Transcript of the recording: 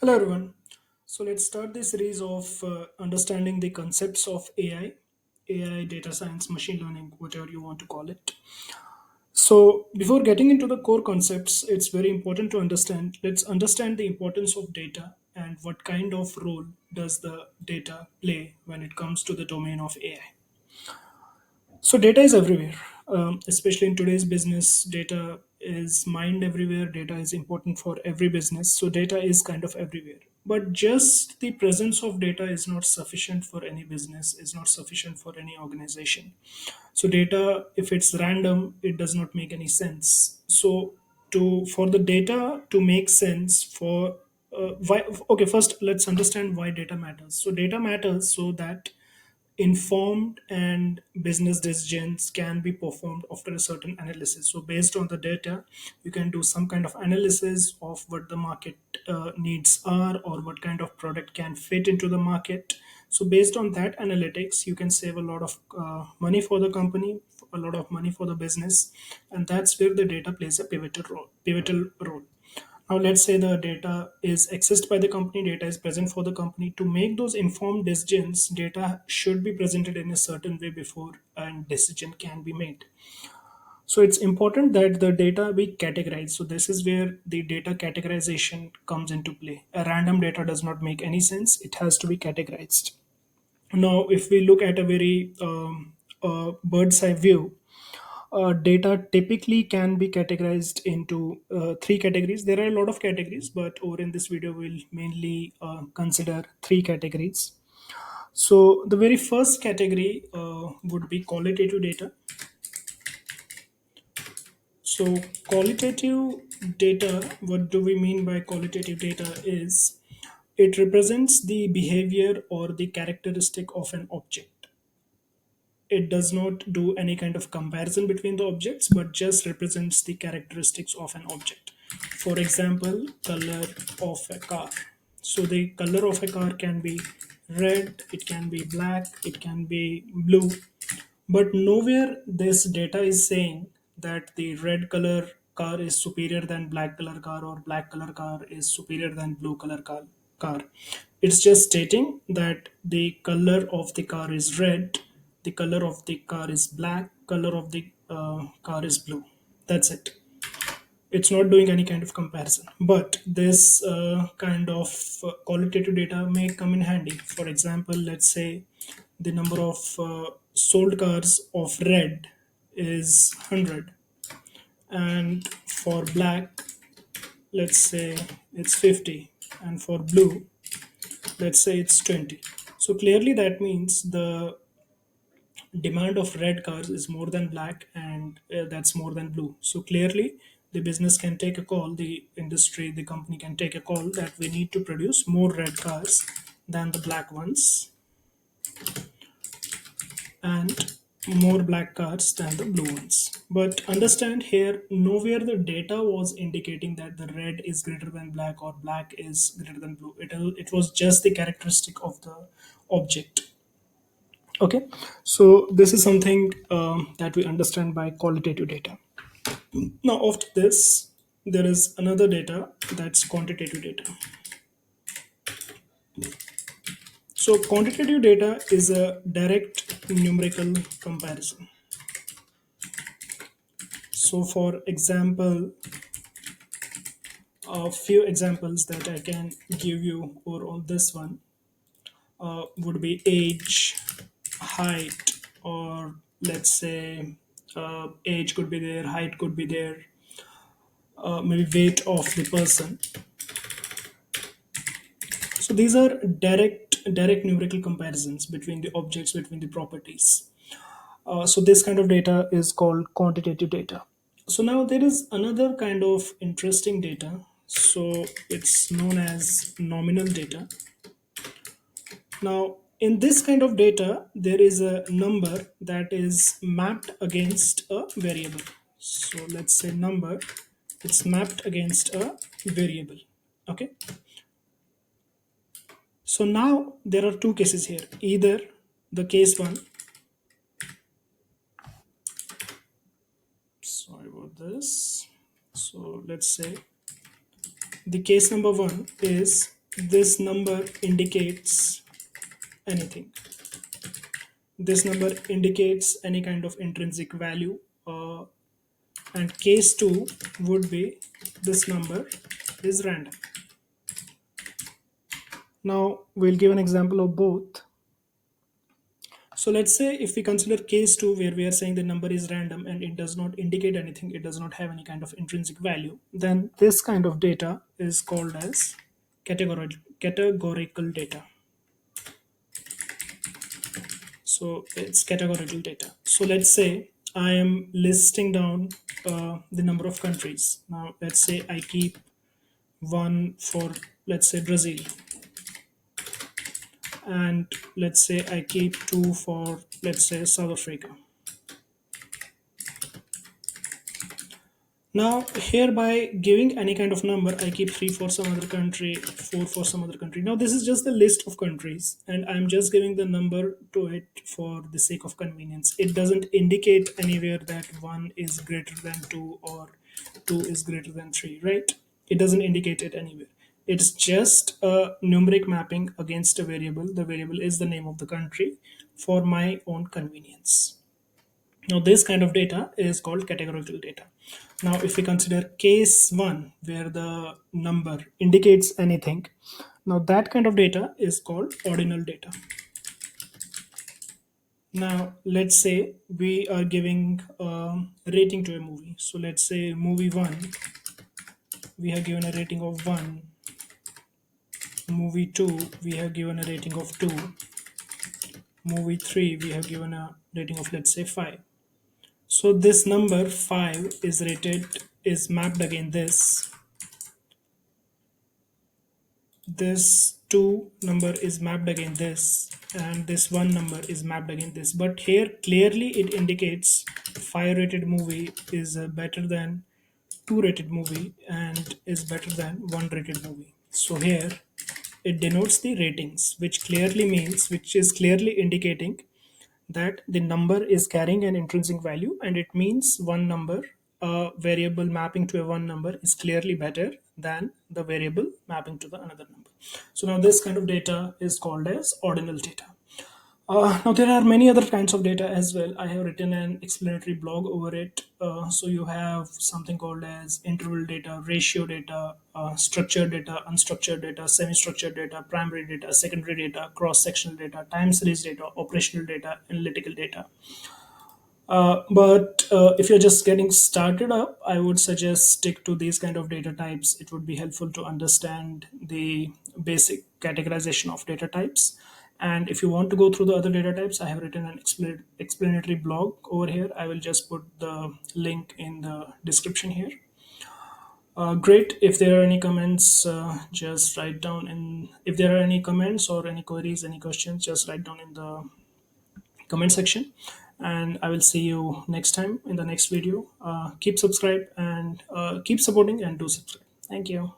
Hello, everyone. So let's start this series of understanding the concepts of AI, data science, machine learning, whatever you want to call it. So before getting into the core concepts, it's very important to understand. Let's understand the importance of data and what kind of role does the data play when it comes to the domain of AI. So data is everywhere, especially in today's business. Data is mined everywhere. Data is important for every business. So data is kind of everywhere. But just the presence of data is not sufficient for any business. Is not sufficient for any organization. So data, if it's random, it does not make any sense. So to for the data to make sense for why okay, first let's understand why data matters. So data matters so that informed and business decisions can be performed after a certain analysis. So based on the data, you can do some kind of analysis of what the market needs are, or what kind of product can fit into the market. So based on that analytics, you can save a lot of money for the company, a lot of money for the business, and that's where the data plays a pivotal role. Now, let's say the data is accessed by the company, data is present for the company. To make those informed decisions, data should be presented in a certain way before a decision can be made. So it's important that the data be categorized. So this is where the data categorization comes into play. A random data does not make any sense. It has to be categorized. Now, if we look at a very bird's eye view, data typically can be categorized into three categories. There are a lot of categories, but over in this video, we'll mainly consider three categories. So, the very first category would be qualitative data. So, qualitative data, what do we mean by qualitative data? Is it represents the behavior or the characteristic of an object. It does not do any kind of comparison between the objects, but just represents the characteristics of an object. For example, color of a car. So the color of a car can be red, it can be black, it can be blue, but nowhere this data is saying that the red color car is superior than black color car, or black color car is superior than blue color car. It's just stating that the color of the car is red, the color of the car is black, color of the car is blue. That's it. It's not doing any kind of comparison, but this kind of qualitative data may come in handy. For example, let's say the number of sold cars of red is 100, and for black, let's say it's 50, and for blue, let's say it's 20. So clearly that means the demand of red cars is more than black, and that's more than blue. So clearly the business can take a call, the industry, the company can take a call that we need to produce more red cars than the black ones, and more black cars than the blue ones. But understand here, nowhere the data was indicating that the red is greater than black or black is greater than blue. It was just the characteristic of the object. Okay, so this is something that we understand by qualitative data. Now, after this, there is another data, that's quantitative data. So, quantitative data is a direct numerical comparison. So, for example, a few examples that I can give you over on this one would be age, height, or let's say age could be there, height could be there, maybe weight of the person. So these are direct numerical comparisons between the objects, between the properties. So this kind of data is called quantitative data. So now there is another kind of interesting data. So it's known as nominal data. Now in this kind of data, there is a number that is mapped against a variable. So let's say number, it's mapped against a variable. Okay. So now there are two cases here. Either the case one, sorry about this. So let's say the case number one is this number indicates anything. This number indicates any kind of intrinsic value, and case 2 would be this number is random. Now we'll give an example of both. So let's say if we consider case 2, where we are saying the number is random and it does not indicate anything, it does not have any kind of intrinsic value, then this kind of data is called as categorical data. So it's categorical data. So let's say I am listing down the number of countries. Now let's say I keep one for, let's say, Brazil, and let's say I keep two for, let's say, South Africa. Now, here by giving any kind of number, I keep three for some other country, four for some other country. Now, this is just the list of countries, and I'm just giving the number to it for the sake of convenience. It doesn't indicate anywhere that one is greater than two or two is greater than three, right? It doesn't indicate it anywhere. It's just a numeric mapping against a variable. The variable is the name of the country for my own convenience. Now, this kind of data is called categorical data. Now, if we consider case 1, where the number indicates anything, now that kind of data is called ordinal data. Now, let's say we are giving a rating to a movie. So, let's say movie 1, we have given a rating of 1. Movie 2, we have given a rating of 2. Movie 3, we have given a rating of, let's say, 5. So this number 5 is mapped against this 2 number is mapped against this, and this 1 number is mapped against this. But here clearly it indicates 5 rated movie is better than 2 rated movie and is better than 1 rated movie. So here it denotes the ratings, which is clearly indicating that the number is carrying an intrinsic value, and it means one number, a variable mapping to a one number, is clearly better than the variable mapping to the another number. So now this kind of data is called as ordinal data. Now there are many other kinds of data as well. I have written an explanatory blog over it. So you have something called as interval data, ratio data, structured data, unstructured data, semi-structured data, primary data, secondary data, cross-sectional data, time series data, operational data, analytical data. But if you're just getting started up, I would suggest stick to these kind of data types. It would be helpful to understand the basic categorization of data types. And if you want to go through the other data types, I have written an explanatory blog over here. I will just put the link in the description here. Great. If there are any comments, just write down in. If there are any comments or any queries, any questions, just write down in the comment section, and I will see you next time in the next video. Keep subscribe and keep supporting and do subscribe. Thank you.